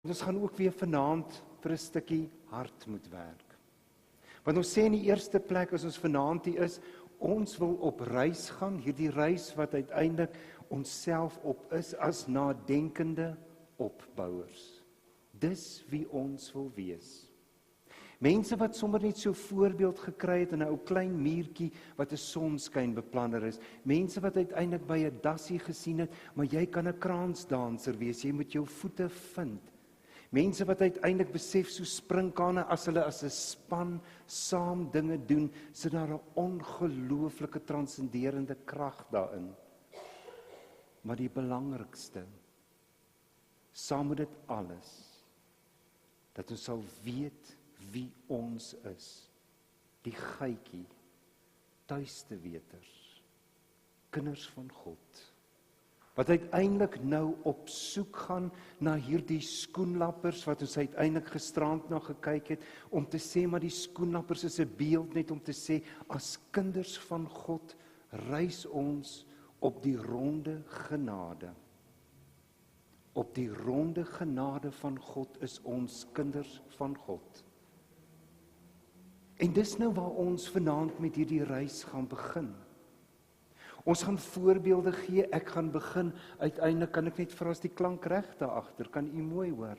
Ons gaan ook weer vanaand vir 'n stukkie hart moet werk. Want ons sê in die eerste plek as ons vanaand hier is, ons wil op reis gaan, hierdie reis wat uiteindelik onsself op is as nadenkende opbouers. Dis wie ons wil wees. Mense wat sommer net so voorbeeld gekry het in 'n ou klein muurtjie wat 'n sonskynbeplanner is. Mense wat uiteindelik by 'n dassie gesien het, maar jy kan 'n kransdanser wees, jy moet jou voete vind. Mense wat uiteindelik besef so springkane as hulle as 'n span saam dinge doen, sit daar 'n ongelooflike transcenderende krag daarin. Maar die belangrikste, saam met dit alles, dat ons sal weet wie ons is, die geitjie, tuisteweters, kinders van God, wat uiteindelik nou op soek gaan na hierdie skoenlappers, wat ons uiteindelik gisterand na gekyk het, om te sê, maar die skoenlappers is 'n beeld net om te sê, as kinders van God, reis ons op die ronde genade. Op die ronde genade van God is ons kinders van God. En dis nou waar ons vanaand met hierdie reis gaan begin. Ons gaan voorbeelde gee, ek gaan begin, uiteindelik kan ek net vir as die klank reg daar agter, kan u mooi hoor.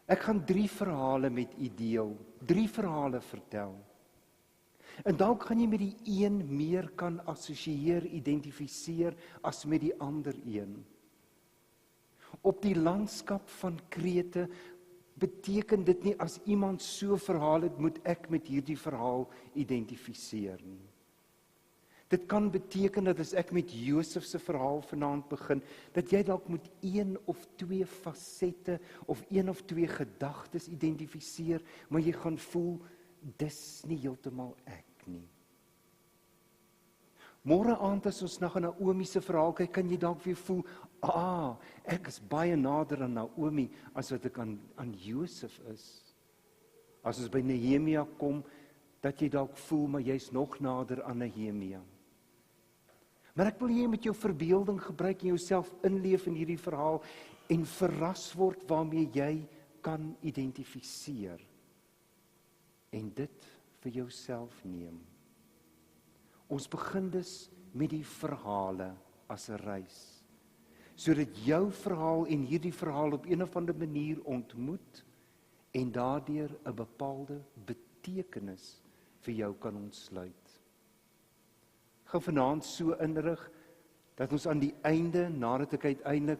Ek gaan 3 verhale met u deel, 3 verhale vertel. En dalk gaan jy met die een meer kan assosieer, identifiseer, as met die ander een. Op die landskap van Krete beteken dit nie as iemand so verhaal het, moet ek met hierdie verhaal identifiseer nie. Dit kan beteken dat as ek met Josef se verhaal vanaand begin, dat jy dalk moet 1 of 2 fasette of 1 of 2 gedagtes identifiseer, maar jy gaan voel, dis nie heeltemal ek nie. Môre aand as ons na Naomi se verhaal kyk, kan jy dalk weer voel, ek is baie nader aan Naomi as wat ek aan Josef is. As ons by Nehemia kom, dat jy dalk voel, maar jy's nog nader aan Nehemia. Maar ek wil jy met jou verbeelding gebruik en jouself inleef in hierdie verhaal en verras word waarmee jy kan identifiseer. En dit vir jouself neem. Ons begin dus met die verhale as 'n reis. Sodat jou verhaal en hierdie verhaal op een of ander manier ontmoet en daardeur 'n bepaalde betekenis vir jou kan ontsluit. Ek gaan vanaand so inrig dat ons aan die einde, nadat ek uiteindelik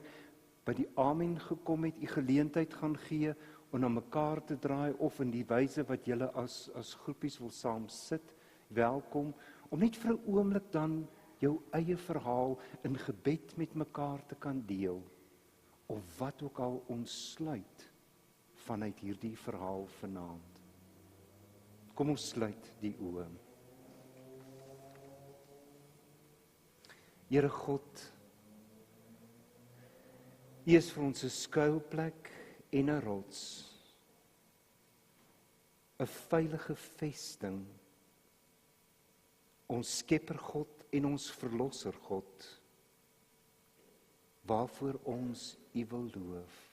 by die amen gekom het, u geleentheid gaan gee om na mekaar te draai of in die wyse wat julle as groepies wil saam sit, welkom, om net vir 'n oomblik dan jou eie verhaal in gebed met mekaar te kan deel, of wat ook al ontsluit vanuit hierdie verhaal vanaand. Kom ons sluit die oë. Here God, U is vir ons 'n skuilplek en 'n rots, 'n veilige vesting, ons Skepper God en ons Verlosser God, waarvoor ons U wil loof.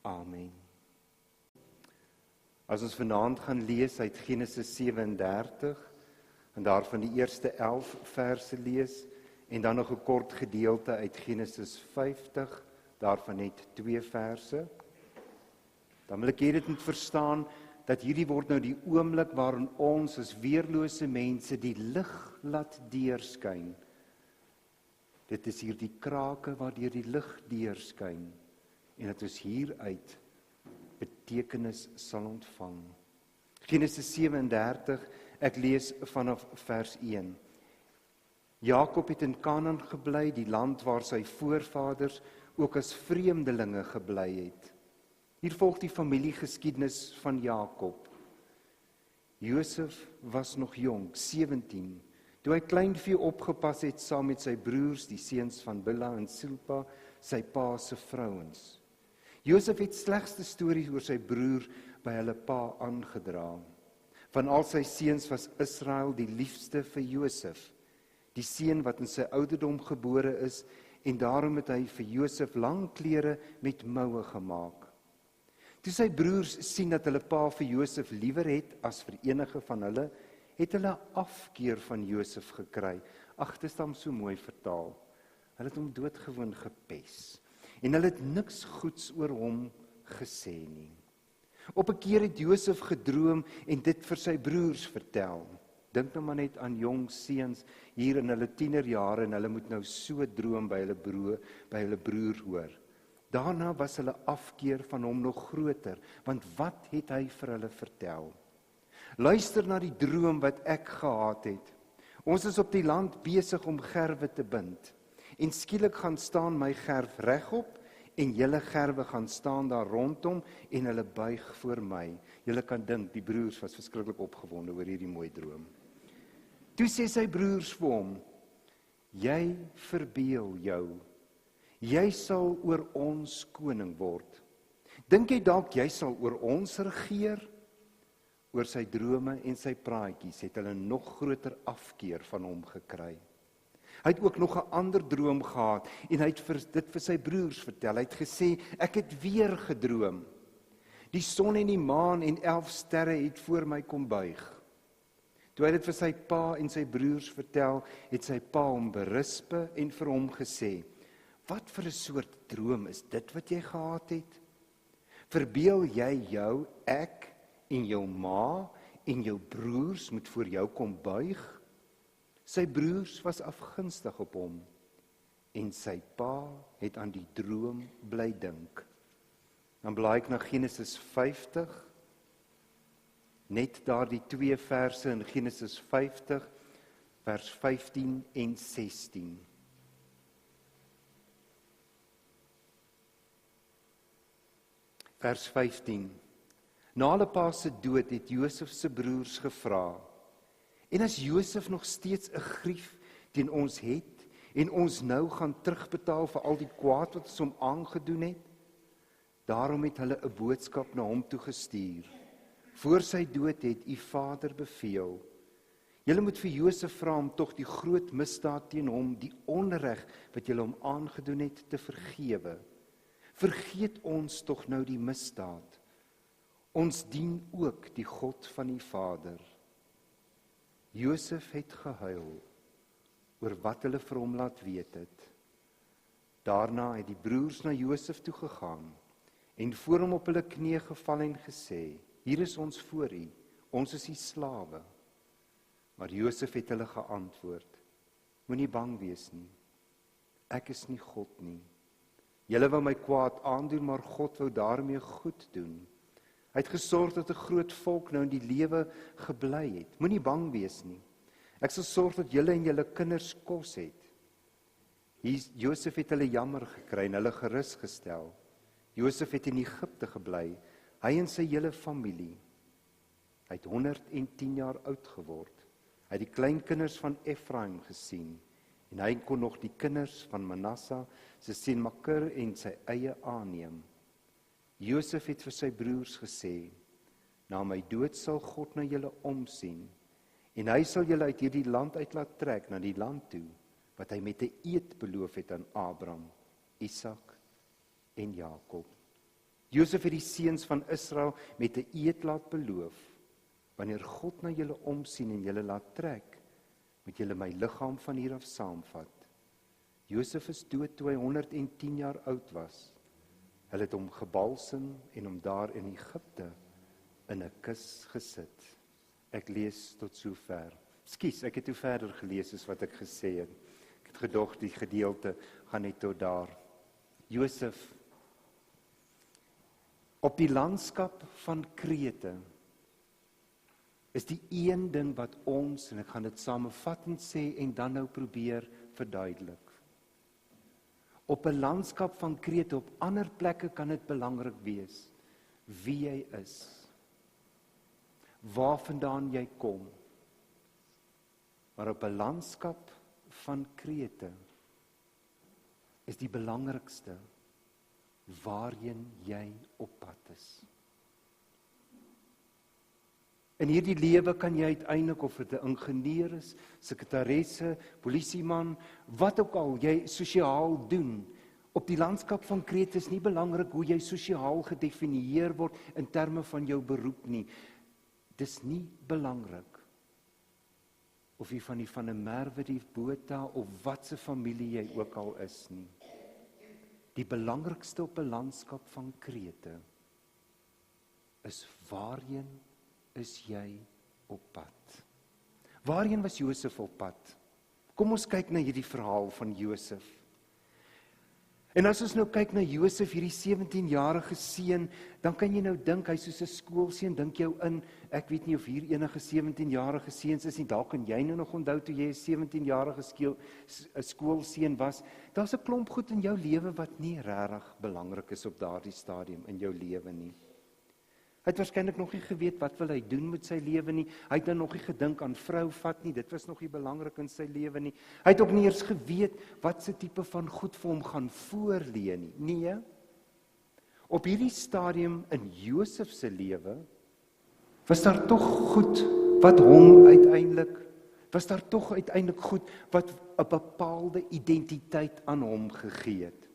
Amen. As ons vanaand gaan lees uit Genesis 37, en daarvan die eerste 11 verse lees, en dan nog 'n kort gedeelte uit Genesis 50, daarvan net 2 verse, dan wil ek hê dit moet verstaan, dat hierdie word nou die oomblik waarin ons as weerlose mense die lig laat deurskyn. Dit is hier die krake waardeur die lig deurskyn, en dat ons hieruit betekenis sal ontvang. Genesis 37, ek lees vanaf vers 1. Jakob het in Kanaan gebly, die land waar sy voorvaders ook as vreemdelinge gebly het. Hier volg die familiegeskiedenis van Jakob. Josef was nog jonk, 17, toe hy kleinvee opgepas het saam met sy broers, die seuns van Bilha en Silpa, sy pa se vrouens. Josef het slegste stories oor sy broer by hulle pa aangedra. Van al sy seuns was Israel die liefste vir Josef, die seun wat in sy ouderdom gebore is en daarom het hy vir Josef lang klere met moue gemaak. Toe sy broers sien dat hulle pa vir Josef liewer het as vir enige van hulle, het hulle afkeer van Josef gekry. Ag, dit is dan so mooi vertaal. Hulle het hom doodgewoon gepes. En hulle het niks goeds oor hom gesê nie. Op 'n keer het Josef gedroom en dit vir sy broers vertel. Dink nou maar net aan jong seuns hier in hulle tienerjare en hulle moet nou so droom by hulle broer hoor. Daarna was hulle afkeer van hom nog groter, want wat het hy vir hulle vertel? Luister na die droom wat ek gehad het. Ons is op die land besig om gerwe te bind. En skielik gaan staan my gerf regop en julle gerwe gaan staan daar rondom en hulle buig voor my. Julle kan dink, die broers was verskriklik opgewonde oor hierdie mooi droom. Toe sê sy broers vir hom, jy verbeel jou, jy sal oor ons koning word. Dink jy dalk jy sal oor ons regeer? Oor sy drome en sy praatjies het hulle nog groter afkeer van hom gekry. Hy het ook nog 'n ander droom gehad en hy het dit vir sy broers vertel. Hy het gesê, ek het weer gedroom. Die son en die maan en 11 sterre het voor my kom buig. Toe hy dit vir sy pa en sy broers vertel, het sy pa hom berispe en vir hom gesê, wat vir 'n soort droom is dit wat jy gehad het? Verbeel jy jou, ek en jou ma en jou broers moet voor jou kom buig? Sy broers was afgunstig op hom en sy pa het aan die droom bly dink. Dan blaai ek na Genesis 50, net daardie 2 verse in Genesis 50, vers 15 en 16. Vers 15. Na hulle pa se dood het Josef se broers gevra, en as Josef nog steeds 'n grief teen ons het, en ons nou gaan terugbetaal vir al die kwaad wat ons hom aangedoen het, daarom het hulle 'n boodskap na hom toe gestuur. Voor sy dood het u vader beveel, julle moet vir Josef vra om tog die groot misdaad teen hom, die onreg wat julle hom aangedoen het, te vergewe. Vergeet ons tog nou die misdaad. Ons dien ook die God van die Vader. Josef het gehuil oor wat hulle vir hom laat weet het. Daarna het die broers na Josef toe gegaan en voor hom op hulle knieë geval en gesê, hier is ons voor u, ons is die slawe. Maar Josef het hulle geantwoord, moenie bang wees nie, ek is nie God nie. Julle wou my kwaad aandoen, maar God wou daarmee goed doen. Hy het gesorg dat 'n groot volk nou in die lewe gebly het. Moenie bang wees nie. Ek sal sorg dat julle en julle kinders kos het. Josef het hulle jammer gekry en hulle gerus gestel. Josef het in Egipte gebly, hy en sy hele familie. Hy het 110 jaar oud geword. Hy het die kleinkinders van Efraim gesien en hy kon nog die kinders van Manasse, sy seun Makir en sy eie aanneem. Josef het vir sy broers gesê, na my dood sal God na julle omsien, en hy sal julle uit hierdie land uit laat trek na die land toe, wat hy met 'n eed beloof het aan Abraham, Isak en Jakob. Josef het die seuns van Israel met 'n eed laat beloof, wanneer God na julle omsien en julle laat trek, moet julle my liggaam van hier af saamvat. Josef is dood toe hy 110 jaar oud was. Hulle het hom gebalsem en hom daar in Egipte in 'n kus gesit. Ek lees tot sover. Skus, ek het toe verder gelees as wat ek gesê het. Ek het gedog die gedeelte gaan net tot daar. Josef, op die landskap van Krete is die een ding wat ons, en ek gaan dit samevattend sê en dan nou probeer verduidelik. Op 'n landskap van Krete, op ander plekke kan dit belangrik wees wie jy is, waarvandaan jy kom. Maar op 'n landskap van Krete is die belangrikste waarheen jy op pad is. In hierdie lewe kan jy uiteindelik, of dit 'n ingenieur is, sekretaresse, polisieman, wat ook al jy sosiaal doen. Op die landskap van Krete is nie belangrik hoe jy sosiaal gedefinieer word in terme van jou beroep nie. Dis nie belangrik of jy van die Van der Merwe, die Botha of wat se familie jy ook al is nie. Die belangrikste op 'n landskap van Krete is waarheen is jy op pad? Waarheen was Josef op pad? Kom ons kyk na hierdie verhaal van Josef. En as ons nou kyk na Josef, hierdie 17-jarige seun, dan kan jy nou dink, hy soos 'n skoolseun, dink jou in, ek weet nie of hier enige 17-jarige seuns is nie, dalk kan jy nou nog onthou toe jy 'n 17-jarige skoolseun was, daar's 'n klomp goed in jou lewe wat nie regtig belangrik is op daardie stadium in jou lewe nie. Hy het waarskynlik nog nie geweet wat wil hy doen met sy lewe nie. Hy het dan nog nie gedink aan vrou vat nie. Dit was nog nie belangrik in sy lewe nie. Hy het ook nie eers geweet wat se tipe van goed vir hom gaan voorlê nie. Nee. Op hierdie stadium in Josef se lewe was daar tog goed wat hom uiteindelik goed wat 'n bepaalde identiteit aan hom gegee het.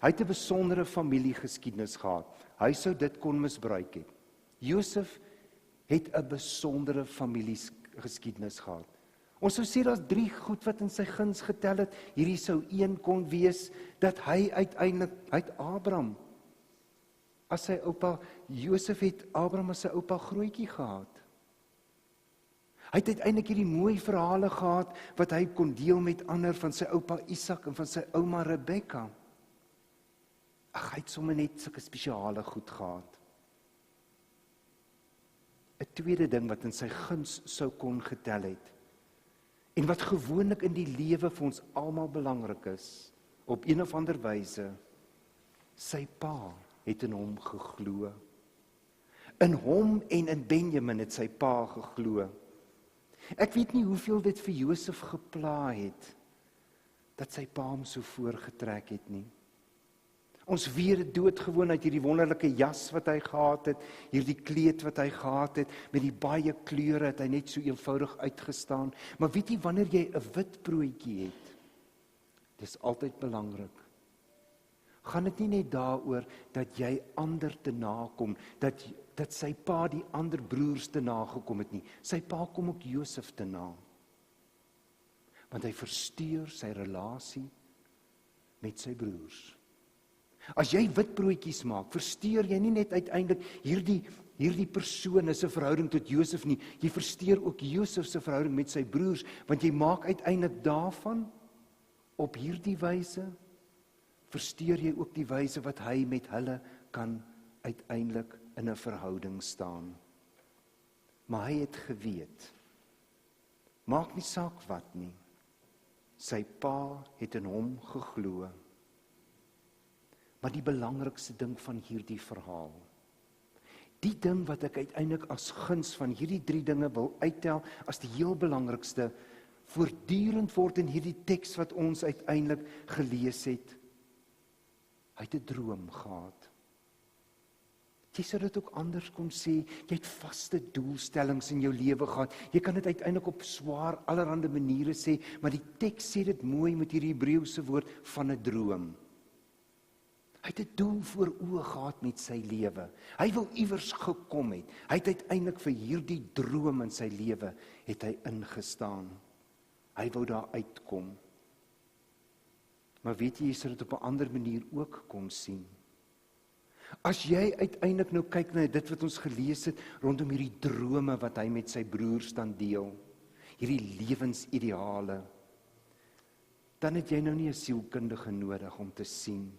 Hy het 'n besondere familiegeskiedenis gehad. Hy sou dit kon misbruik het. Josef het 'n besondere familiegeskiedenis gehad. Ons sou sê daar's 3 goed wat in sy guns getel het. Hierdie sou een kon wees dat hy uiteindelik Abraham as sy oupa, Josef het Abraham as sy oupa grootjie gehad. Hy het uiteindelik hierdie mooi verhale gehad wat hy kon deel met ander van sy oupa Isak en van sy ouma Rebekka. Hy het sommer net sulke spesiale goed gehad. 'n Tweede ding wat in sy guns sou kon getel het, en wat gewoonlik in die lewe vir ons almal belangrik is, op een of ander wyse, sy pa het in hom geglo. In hom en in Benjamin het sy pa geglo. Ek weet nie hoeveel dit vir Josef gepla het, dat sy pa hom so voorgetrek het nie. Ons weet dit doodgewoon uit hierdie wonderlike jas wat hy gehad het, hierdie kleed wat hy gehad het, met die baie kleure het hy net so eenvoudig uitgestaan. Maar weet jy, wanneer jy 'n wit broodjie het, dis altyd belangrik. Gaan dit nie net daaroor dat jy ander te nakom, dat sy pa die ander broers te nagekom het nie. Sy pa kom ook Josef te na. Want hy versteur sy relasie met sy broers. As jy witbroodjies maak, versteur jy nie net uiteindelik hierdie persoon se verhouding tot Josef nie, jy versteur ook Josef se verhouding met sy broers, want jy maak uiteindelik daarvan, op hierdie wyse, versteur jy ook die wyse wat hy met hulle kan uiteindelik in 'n verhouding staan. Maar hy het geweet, maak nie saak wat nie, sy pa het in hom geglo. Maar die belangrikste ding van hierdie verhaal, die ding wat ek uiteindelik as guns van hierdie 3 dinge wil uittel, as die heel belangrikste, voortdurend word in hierdie teks wat ons uiteindelik gelees het, hy het 'n droom gehad. Jy sou dit ook anders kon sê, jy het vaste doelstellings in jou lewe gehad, jy kan dit uiteindelik op swaar allerhande maniere sê, maar die teks sê dit mooi met hierdie Hebreëse woord van 'n droom. Hy het 'n doel voor oë gehad met sy lewe. Hy wou iewers gekom het. Hy het uiteindelik vir hierdie droom in sy lewe het hy ingestaan. Hy wou daar uitkom. Maar weet jy sou dit op 'n ander manier ook kon sien. As jy uiteindelik nou kyk na dit wat ons gelees het rondom hierdie drome wat hy met sy broers dan deel, hierdie lewensideale, dan het jy nou nie 'n sielkundige nodig om te sien,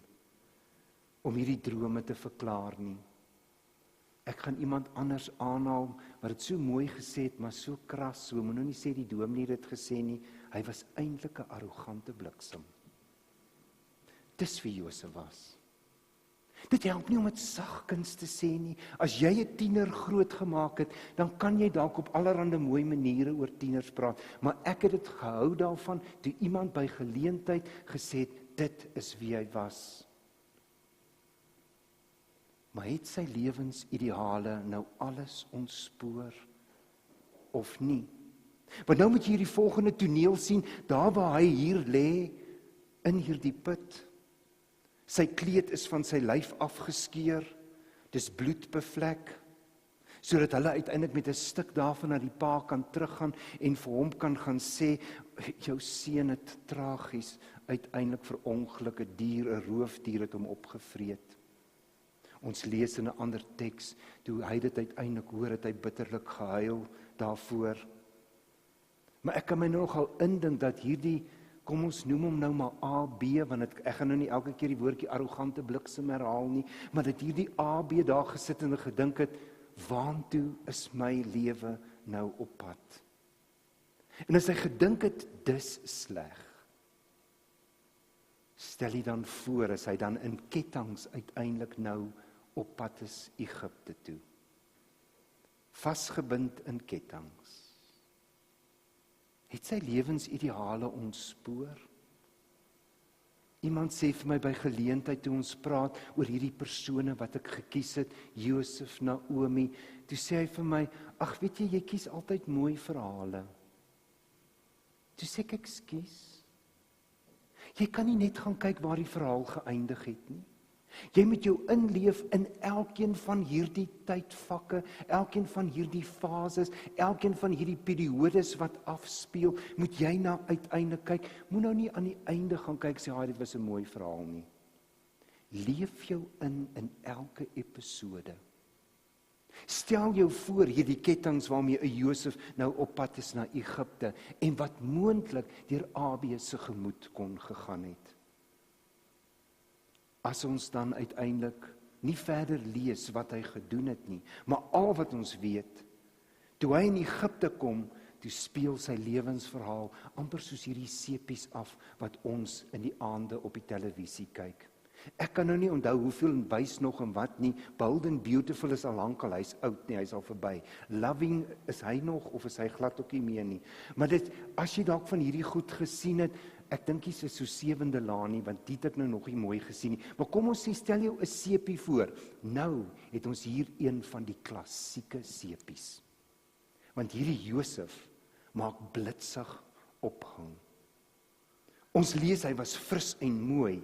om hierdie drome te verklaar nie. Ek gaan iemand anders aanhaal, wat het so mooi gesê het, maar so kras, so moet nou nie sê die dominee dit gesê nie, hy was eintlik 'n arrogante bliksem. Dis wie Josef was. Dit help nie om dit sagkens te sê nie. As jy 'n tiener groot gemaak het, dan kan jy dalk op allerhande mooi maniere oor tieners praat, maar ek het dit gehou daarvan, toe iemand by geleentheid gesê het, dit is wie hy was. Maar het sy lewensideale nou alles ontspoor of nie? Want nou moet jy hierdie volgende toneel sien, daar waar hy hier lê, in hierdie put. Sy kleed is van sy lyf afgeskeur, dis bloedbevlek, sodat hulle uiteindelik met 'n stuk daarvan na die pa kan teruggaan en vir hom kan gaan sê, jou seun het tragies uiteindelik verongeluk, 'n dier, 'n roofdier het hom opgevreet. Ons lees in 'n ander teks, toe hy dit uiteindelik hoor, het hy bitterlik gehuil daarvoor. Maar ek kan my nogal indink dat hierdie, kom ons noem hom nou maar AB, want ek gaan nou nie elke keer die woordjie arrogante bliksem herhaal nie, maar dat hierdie AB daar gesit en gedink het, waantoe is my lewe nou op pad? En as hy gedink het, dis sleg, stel jy dan voor, as hy dan in kettinge uiteindelik nou op pad is Egipte toe. Vasgebind in kettinge. Het sy lewensideale ontspoor? Iemand sê vir my by geleentheid toe ons praat oor hierdie persone wat ek gekies het, Josef, Naomi, toe sê hy vir my, ag weet jy kies altyd mooi verhale. Toe sê ek, ekskuus. Jy kan nie net gaan kyk waar die verhaal geëindig het nie. Jy moet jou inleef in elkeen van hierdie tydvakke, elkeen van hierdie fases, elkeen van hierdie periodes wat afspeel, moet jy na uiteindelik kyk. Moet nou nie aan die einde gaan kyk sê, dit was 'n mooi verhaal nie. Leef jou in elke episode. Stel jou voor hierdie kettinge waarmee 'n Josef nou op pad is na Egipte en wat moontlik deur AB se gemoed kon gegaan het. As ons dan uiteindelik nie verder lees wat hy gedoen het nie, maar al wat ons weet, toe hy in Egipte kom, toe speel sy lewensverhaal amper soos hierdie sepies af wat ons in die aande op die televisie kyk. Ek kan nou nie onthou hoeveel wys nog en wat nie. Bold and Beautiful is al lankal, hy's oud nie, hy's al verby. Loving, is hy nog of is hy glad ook nie meer nie? Maar dit, as jy dalk van hierdie goed gesien het, ek dink dit is so 7de laan nie, want dit het ek nou nog nie mooi gesien nie. Maar kom ons sê, stel jou 'n sepie voor. Nou het ons hier een van die klassieke sepies. Want hierdie Josef maak blitsig opgang. Ons lees hy was fris en mooi.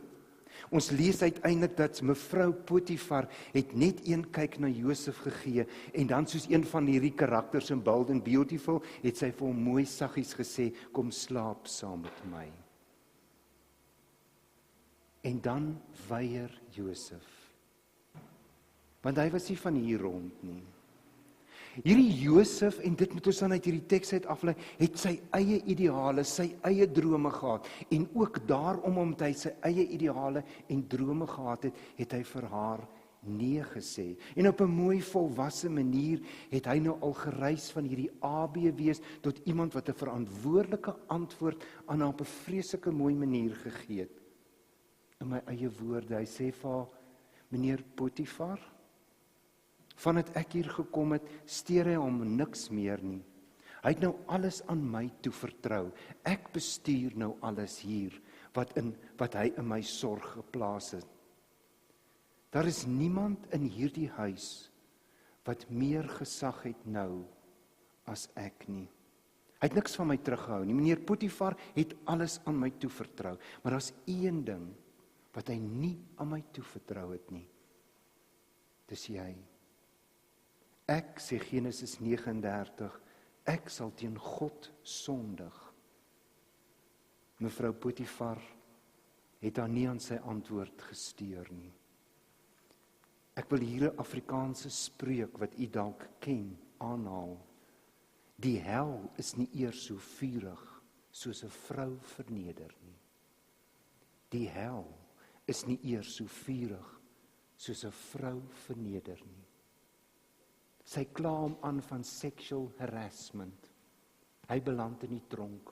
Ons lees uiteindelik dat mevrou Potifar het net een kyk na Josef gegee en dan soos een van hierdie karakters in Bold and Beautiful het sy vir hom mooi saggies gesê, kom slaap saam met my. En dan weier Josef, want hy was nie van hier rond nie. Hierdie Josef, en dit moet ons dan uit hierdie teks uit aflei, het sy eie ideale, sy eie drome gehad, en ook daarom, omdat hy sy eie ideale en drome gehad het, het hy vir haar nee gesê. En op 'n mooi volwasse manier het hy nou al gereis van hierdie AB wees tot iemand wat 'n verantwoordelike antwoord aan haar op 'n vreeslike mooi manier gegee het. In my eie woorde, hy sê vir haar, meneer Potifar, vandat ek hier gekom het, steur hy hom niks meer nie. Hy het nou alles aan my toevertrou. Ek bestuur nou alles hier, wat hy in my sorg geplaas het. Daar is niemand in hierdie huis, wat meer gesag het nou, as ek nie. Hy het niks van my teruggehou nie. Meneer Potifar het alles aan my toevertrou. Maar daar's een ding, wat hy nie aan my toevertrou het nie. Dis jy. Ek, sê Genesis 39, ek sal teen God sondig. Mevrou Potifar het haar nie aan sy antwoord gesteur nie. Ek wil hier 'n Afrikaanse spreuk wat u dalk ken, aanhaal. Die hel is nie eers so vurig soos 'n vrou verneder nie. Die hel is nie eers so vurig soos 'n vrou verneder nie. Sy kla hom aan van sexual harassment. Hy beland in die tronk.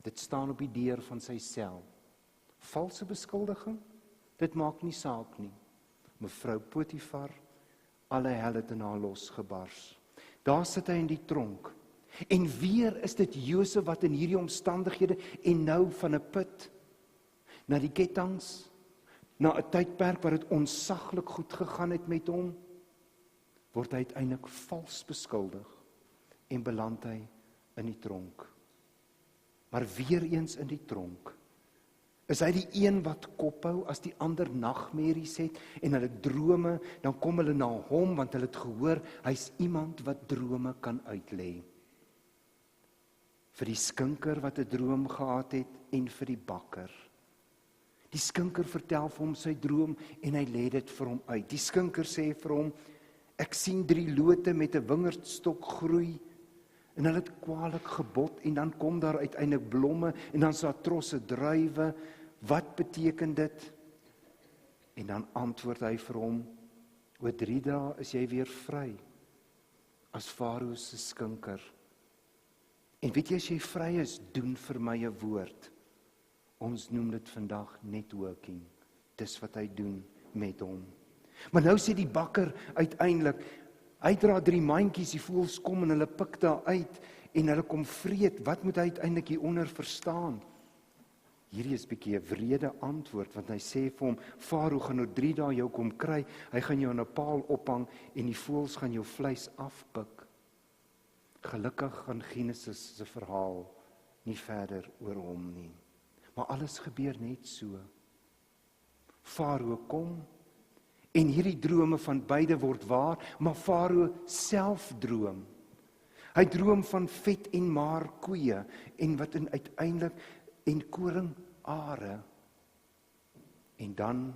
Dit staan op die deur van sy sel. Valse beskuldiging? Dit maak nie saak nie. Mevrou Potifar, alle hel het in haar losgebars. Daar sit hy in die tronk. En weer is dit Josef wat in hierdie omstandighede en nou van 'n put na die kettinge na 'n tydperk waar dit onsaglik goed gegaan het met hom, word hy uiteindelik vals beskuldig en beland hy in die tronk. Maar weer eens in die tronk is hy die een wat kophou as die ander nagmerries het en hulle drome, dan kom hulle na hom want hulle het gehoor hy's iemand wat drome kan uitlê. Vir die skinker wat 'n droom gehad het en vir die bakker. Die skinker vertel vir hom sy droom en hy lê dit vir hom uit. Die skinker sê vir hom, ek sien 3 lote met 'n wingerdstok groei en hulle het kwaadlik gebot en dan kom daar uiteindelik blomme en dan is daar trosse druiwe. Wat beteken dit? En dan antwoord hy vir hom, oor 3 dae is jy weer vry as Farao se skinker. En weet jy, as jy vry is, doen vir my 'n woord. Ons noem dit vandag networking. Dis wat hy doen met hom. Maar nou sê die bakker uiteindelik, hy dra 3 mandjies, die voëls kom en hulle pik daar uit en hulle kom vreet. Wat moet hy uiteindelik hieronder verstaan? Hierdie is 'n bietjie 'n wrede antwoord, want hy sê vir hom, Farao gaan nou 3 dae jou kom kry, hy gaan jou aan 'n paal ophang en die voëls gaan jou vleis afpik. Gelukkig gaan Genesis se verhaal nie verder oor hom nie. Maar alles gebeur net so. Farao kom en hierdie drome van beide word waar, maar Farao self droom. Hy droom van vet en maar koeie en wat uiteindelik en koringare. En dan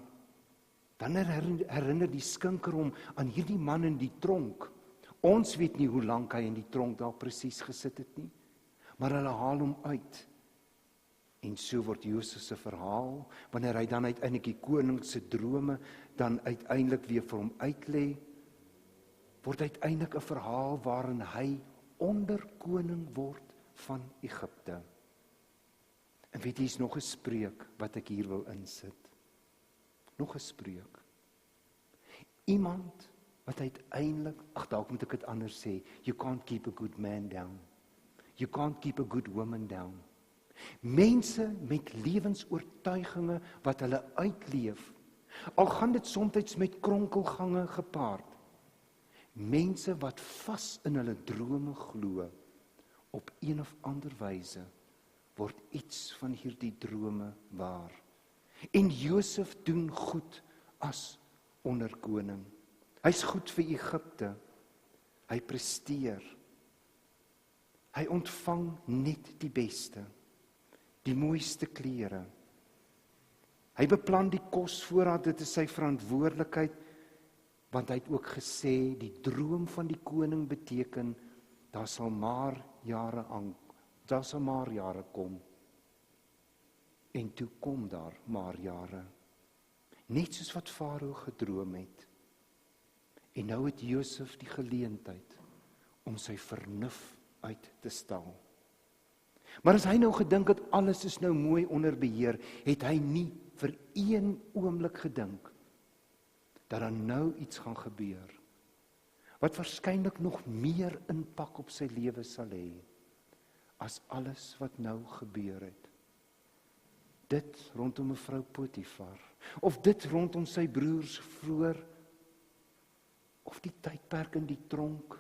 herinner die skinker hom aan hierdie man in die tronk. Ons weet nie hoe lank hy in die tronk daar presies gesit het nie, maar hulle haal hom uit. En so word Josef se verhaal, wanneer hy dan uiteindelik die koning se drome dan uiteindelik weer vir hom uitlê, word uiteindelik 'n verhaal waarin hy onderkoning word van Egipte. En weet jy, is nog 'n spreuk wat ek hier wil insit. Nog 'n spreuk. Iemand wat uiteindelik, dalk moet ek dit anders sê, you can't keep a good man down. You can't keep a good woman down. Mense met lewensoortuigings wat hulle uitleef, al gaan dit soms met kronkelgange gepaard. Mense wat vas in hulle drome glo, op een of ander wyse word iets van hierdie drome waar. En Josef doen goed as onderkoning. Hy's goed vir Egipte. Hy presteer. Hy ontvang net die beste, die mooiste klere. Hy beplan die kosvoorraad, dit is sy verantwoordelikheid, want hy het ook gesê, die droom van die koning beteken, daar sal maar jare kom. En toe kom daar maar jare. Net soos wat Farao gedroom het. En nou het Josef die geleentheid om sy vernuf uit te stal. Maar as hy nou gedink het, alles is nou mooi onder beheer, het hy nie vir een oomblik gedink, dat daar nou iets gaan gebeur, wat waarskynlik nog meer impak op sy lewe sal hê, as alles wat nou gebeur het. Dit rondom mevrou Potifar, of dit rondom sy broers vroeër, of die tydperk in die tronk.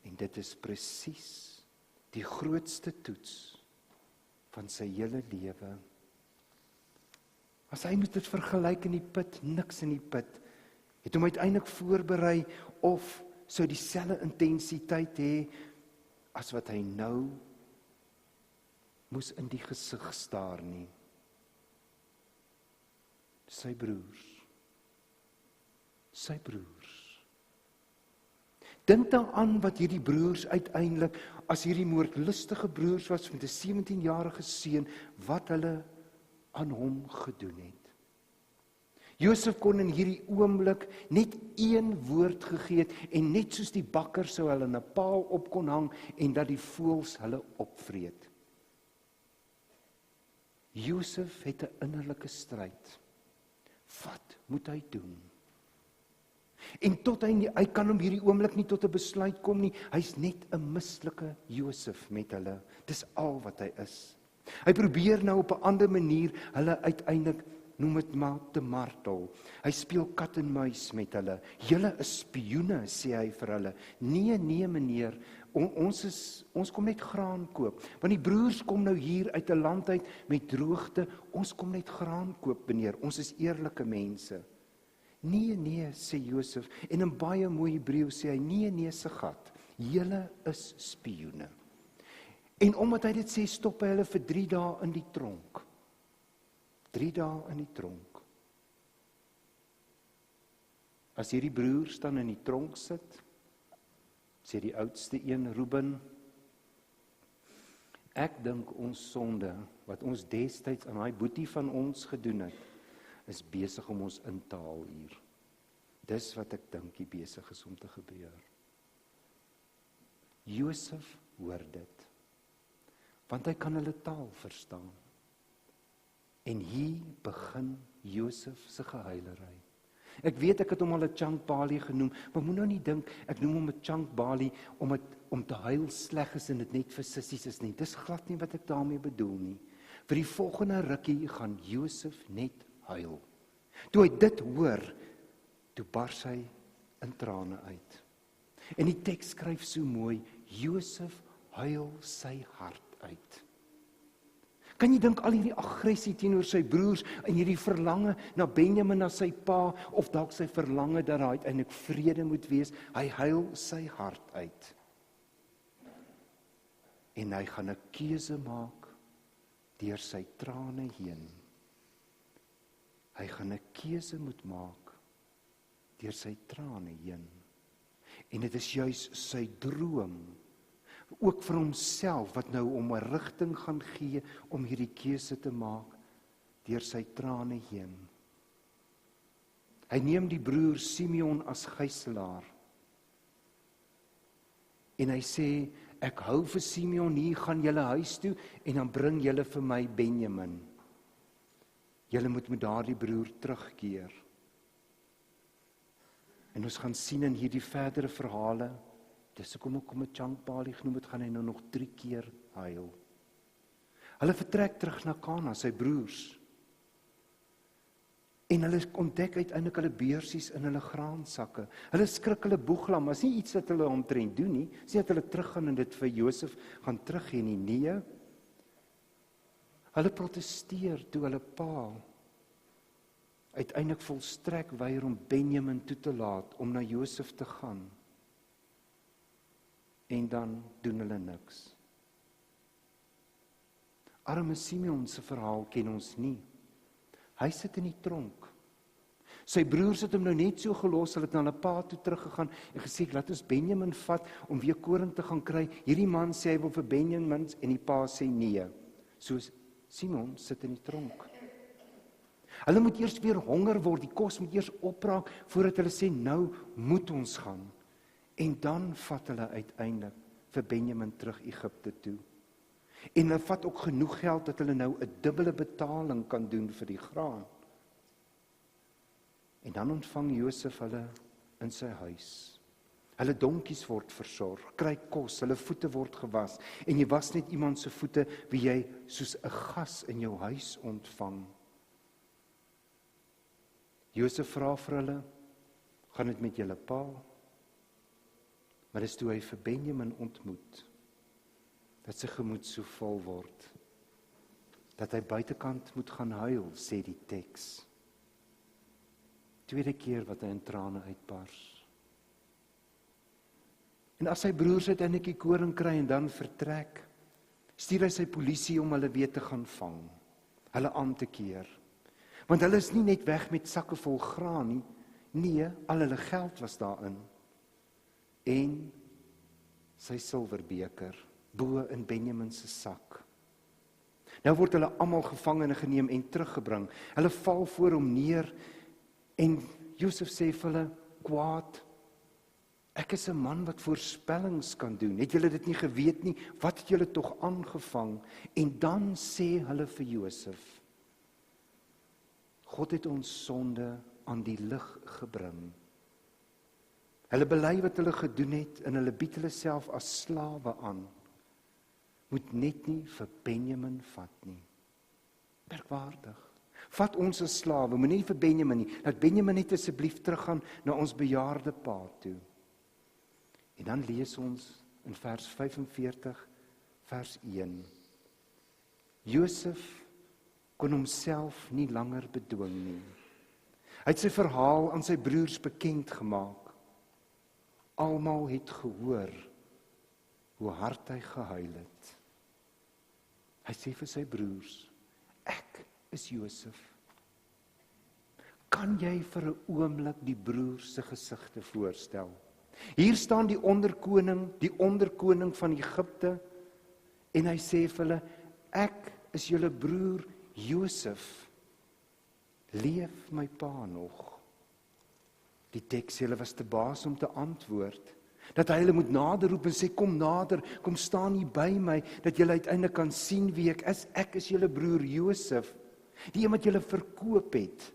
En dit is presies die grootste toets van sy hele lewe. As hy moet dit vergelyk in die put, niks in die put, het hom uiteindelik voorberei of sou dieselfde intensiteit hê as wat hy nou moes in die gesig staar nie. Sy broers. Dink daaraan wat hierdie broers uiteindelik, as hierdie moordlustige broers was met 'n 17-jarige seun, wat hulle aan hom gedoen het. Josef kon in hierdie oomblik net een woord gegee het, en net soos die bakker sou hulle in 'n paal op kon hang, en dat die voëls hulle opvreet. Josef het 'n innerlike stryd. Wat moet hy doen? En tot hy kan om hierdie oomblik nie tot 'n besluit kom nie. Hy's net 'n mislike Josef met hulle. Dis al wat hy is. Hy probeer nou op 'n ander manier hulle uiteindelik noem dit maar te martel. Hy speel kat en muis met hulle. Julle is spioene, sê hy vir hulle. Nee meneer, ons kom net graan koop. Want die broers kom nou hier uit 'n land uit met droogte. Ons kom net graan koop, meneer. Ons is eerlike mense. Nee, sê Josef. En in baie mooi Hebreëus sê hy, nee, se gat. Julle is spioene. En omdat hy dit sê, stop hy hulle vir 3 dae in die tronk. 3 dae in die tronk. As hierdie broers dan in die tronk sit, sê die oudste een, Reuben, ek dink ons sonde, wat ons destyds aan daai boetie van ons gedoen het, is besig om ons in te haal hier. Dis wat ek dink die besig is om te gebeur. Josef hoor dit, want hy kan hulle taal verstaan. En hier begin Josef se gehuilery. Ek weet ek het hom al 'n chankbali genoem, maar moet nou nie dink ek noem hom 'n chankbali om te huil sleg is en dit net vir sissies is nie. Dis glad nie wat ek daarmee bedoel nie. Vir die volgende rukkie gaan Josef net huil. Toe hy dit hoor, toe bars hy in trane uit. En die teks skryf so mooi, Josef huil sy hart uit. Kan jy dink al hierdie aggressie teenoor sy broers en hierdie verlange na Benjamin, na sy pa, of dalk sy verlange dat daar uiteindelik vrede moet wees, hy huil sy hart uit. En hy gaan 'n keuse maak deur sy trane heen. Hy gaan 'n keuse moet maak deur sy trane heen. En dit is juis sy droom, ook vir homself, wat nou om 'n rigting gaan gee om hierdie keuse te maak deur sy trane heen. Hy neem die broer Simeon as gijslaar. En hy sê, ek hou vir Simeon hier, gaan julle huis toe en dan bring julle vir my Benjamin. Julle moet met daardie broer terugkeer. En ons gaan sien in hierdie verdere verhale, dis hoekom ek hom 'n chankbali genoem het, gaan hy nou nog 3 keer huil. Hulle vertrek terug na Kana, sy broers. En hulle ontdek uiteindelik hulle beursies in hulle graansakke. Hulle skrik hulle boeglam, is nie iets wat hulle omtrent doen nie, sê dat hulle teruggaan en dit vir Josef gaan teruggee nie. Nee. Hulle protesteer toe hulle pa uiteindelik volstrek weier om Benjamin toe te laat om na Josef te gaan. En dan doen hulle niks. Arme Simeon se verhaal ken ons nie. Hy sit in die tronk. Sy broers het hom nou net so gelos, hulle het na hulle pa toe teruggegaan en gesê, laat ons Benjamin vat om weer koring te gaan kry. Hierdie man sê hy wil vir Benjamin en die pa sê nee. So Simeon sit in die tronk. Hulle moet eers weer honger word, die kos moet eers opraak voordat hulle sê, nou moet ons gaan. En dan vat hulle uiteindelik vir Benjamin terug Egipte toe. En hulle vat ook genoeg geld dat hulle nou 'n dubbele betaling kan doen vir die graan. En dan ontvang Josef hulle in sy huis. Hulle donkies word versorg, kry kos, hulle voete word gewas. En jy was net iemand se voete wie jy soos 'n gas in jou huis ontvang. Josef vra vir hulle, gaan dit met julle pa? Maar dis toe hy vir Benjamin ontmoet, dat sy gemoed so vol word, dat hy buitekant moet gaan huil, sê die teks. Tweede keer wat hy in trane uitbars. En as sy broers uiteindelik die koring kry en dan vertrek, stuur hy sy polisie om hulle weer te gaan vang, hulle aan te keer. Want hulle is nie net weg met sakke vol graan nie, nee, al hulle geld was daarin. En sy silwerbeker, bo in Benjamin se sak. Nou word hulle almal gevangene geneem en teruggebring. Hulle val voor hom neer en Josef sê vir hulle, kwaad, ek is 'n man wat voorspellings kan doen. Het julle dit nie geweet nie? Wat het julle tog aangevang? En dan sê hulle vir Josef, God het ons sonde aan die lig gebring. Hulle bely wat hulle gedoen het en hulle bied hulle self as slawe aan. Moet net nie vir Benjamin vat nie. Merkwaardig. Vat ons as slawe, moenie vir Benjamin nie, laat Benjamin net asseblief teruggaan na ons bejaarde pa toe. En dan lees ons in vers 45, vers 1. Josef kon homself nie langer bedwing nie. Hy het sy verhaal aan sy broers bekend gemaak. Almal het gehoor hoe hard hy gehuil het. Hy sê vir sy broers, ek is Josef. Kan jy vir 'n oomblik die broers se gesigte voorstel? Hier staan die onderkoning van Egipte, en hy sê vir hulle, ek is julle broer Josef. Leef my pa nog? Die teks sê hulle was te baas om te antwoord, dat hy hulle moet nader roep en sê, kom nader, kom staan hier by my, dat julle uiteindelik kan sien wie ek is. Ek is julle broer Josef, die een wat julle verkoop het.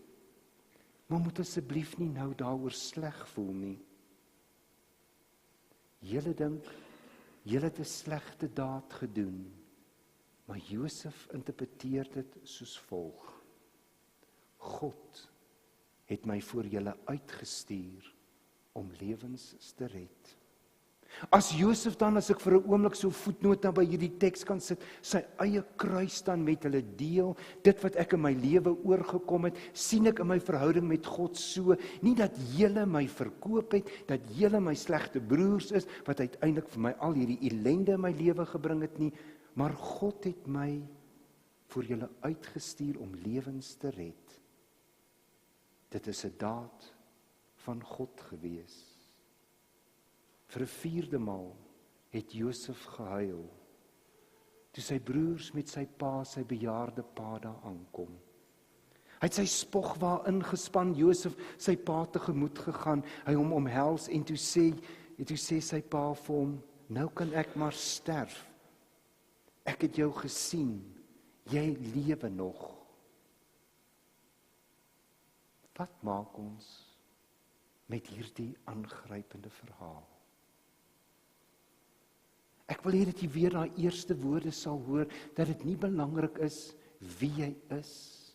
Maar moet asseblief nie nou daaroor sleg voel nie. Julle dink, julle het 'n slegte daad gedoen, maar Josef interpreteer dit soos volg. God het my voor julle uitgestuur om lewens te red. As Josef dan, as ek vir 'n oomblik so voetnota by hierdie teks kan sit, sy eie kruis dan met hulle deel, dit wat ek in my lewe oorgekom het, sien ek in my verhouding met God so, nie dat julle my verkoop het, dat julle my slegte broers is, wat uiteindelik vir my al hierdie ellende in my lewe gebring het nie, maar God het my voor julle uitgestuur om lewens te red. Dit is 'n daad van God gewees. Vir 'n 4de maal het Josef gehuil, toe sy broers met sy pa, sy bejaarde pa daar aankom. Hy het sy spogwa ingespan, Josef sy pa tegemoet gegaan, hy hom omhels en toe sê sy pa vir hom, nou kan ek maar sterf. Ek het jou gesien, jy lewe nog. Wat maak ons met hierdie aangrypende verhaal? Ek wil hê dat jy weer daai eerste woorde sal hoor, dat dit nie belangrik is wie jy is,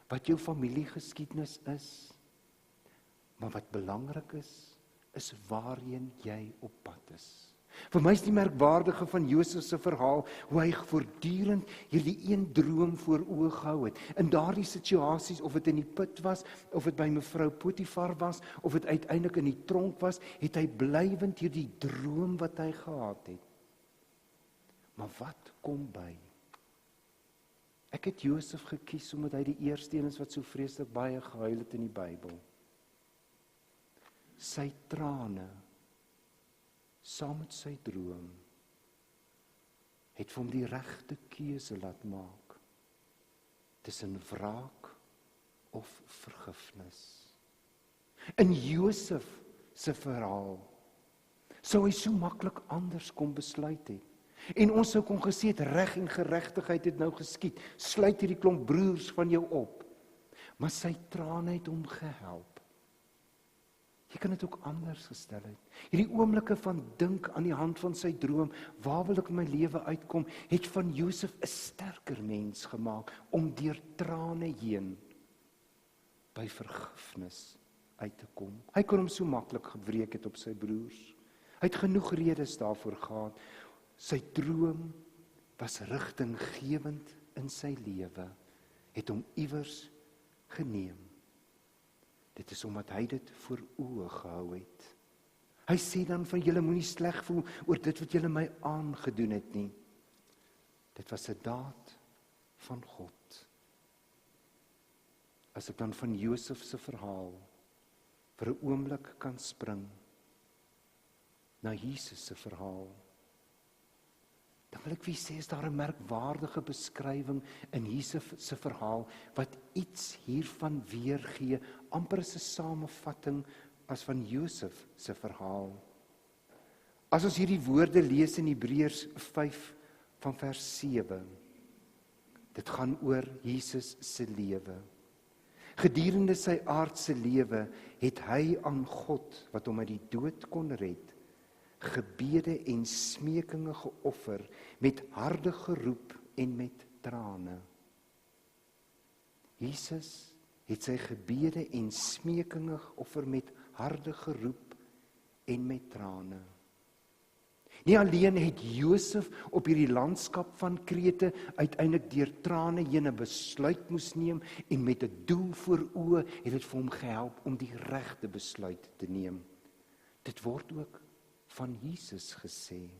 wat jou familiegeskiedenis is, maar wat belangrik is waarheen jy op pad is. Vir my is die merkwaardige van Josef se verhaal, hoe hy voortdurend hierdie een droom voor oë gehou het. In daardie situasies, of dit in die put was, of dit by mevrou Potifar was, of dit uiteindelik in die tronk was, het hy blywend hierdie droom wat hy gehad het. Maar wat kom by? Ek het Josef gekies omdat hy die eerste een is wat so vreeslik baie gehuil het in die Bybel. Sy trane saam met sy droom het vir hom die regte keuse laat maak tussen wraak of vergifnis. In Josef se verhaal sou hy so maklik anders kon besluit het. En ons sou kon gesê het, reg en geregtigheid het nou geskied. Sluit hierdie klomp broers van jou op. Maar sy trane het hom gehelp. Jy kan dit ook anders gestel het. Hierdie oomblikke van dink aan die hand van sy droom, waar wil ek in my lewe uitkom, het van Josef 'n sterker mens gemaak, om deur trane heen by vergifnis uit te kom. Hy kon hom so maklik gewreek het op sy broers. Hy het genoeg redes daarvoor gehad. Sy droom was rigtinggewend in sy lewe, het hom iewers geneem. Dit is omdat hy dit voor oë gehou het. Hy sê dan van julle moenie sleg voel oor dit wat julle my aangedoen het nie. Dit was 'n daad van God. As ek dan van Josef se verhaal vir 'n oomblik kan spring na Jesus se verhaal, dan wil ek vir sê, is daar 'n merkwaardige beskrywing in Josef se verhaal, wat iets hiervan weergee, amper as 'n samevatting as van Josef se verhaal. As ons hierdie woorde lees in Hebreërs 5 van vers 7, dit gaan oor Jesus se lewe. Gedurende sy aardse lewe het hy aan God, wat hom uit die dood kon red, gebede en smekinge geoffer, met harde geroep en met trane. Jesus het sy gebede en smekinge geoffer met harde geroep en met trane. Nie alleen het Josef op hierdie landskap van Krete uiteindelik deur trane heen 'n besluit moes neem en met 'n doel voor oë het dit vir hom gehelp om die regte besluit te neem. Dit word ook van Jesus gesê.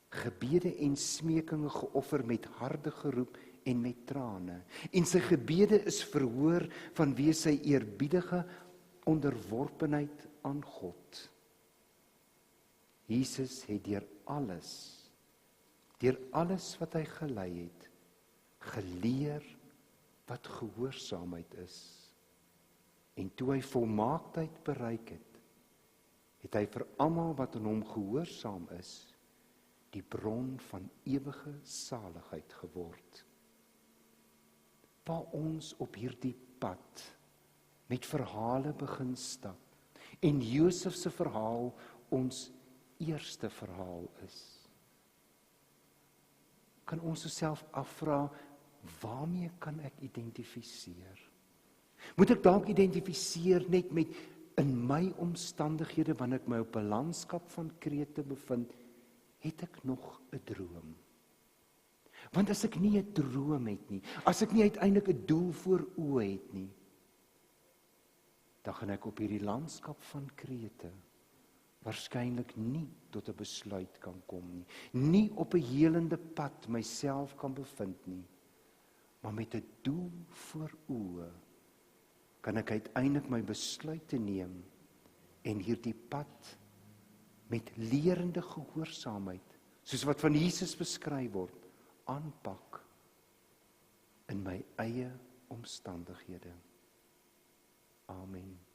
Gebede en smekinge geoffer met harde geroep en met trane. En sy gebede is verhoor vanweë sy eerbiedige onderworpenheid aan God. Jesus het deur alles wat hy gelei het, geleer wat gehoorsaamheid is. En toe hy volmaaktheid bereik het, het hy vir almal wat aan hom gehoorsaam is, die bron van ewige saligheid geword. Waar ons op hierdie pad met verhale begin stap, en Josef se verhaal ons eerste verhaal is, kan ons osself afvra, waarmee kan ek identifiseer? Moet ek dalk identifiseer net met in my omstandighede, wanneer ek my op 'n landskap van Krete bevind, het ek nog 'n droom? Want as ek nie 'n droom het nie, as ek nie uiteindelik 'n doel voor oë het nie, dan gaan ek op hierdie landskap van Krete waarskynlik nie tot 'n besluit kan kom nie, nie op 'n helende pad myself kan bevind nie, maar met 'n doel voor oë kan ek uiteindelik my besluite neem en hierdie pad met lerende gehoorsaamheid, soos wat van Jesus beskryf word, aanpak in my eie omstandighede. Amen.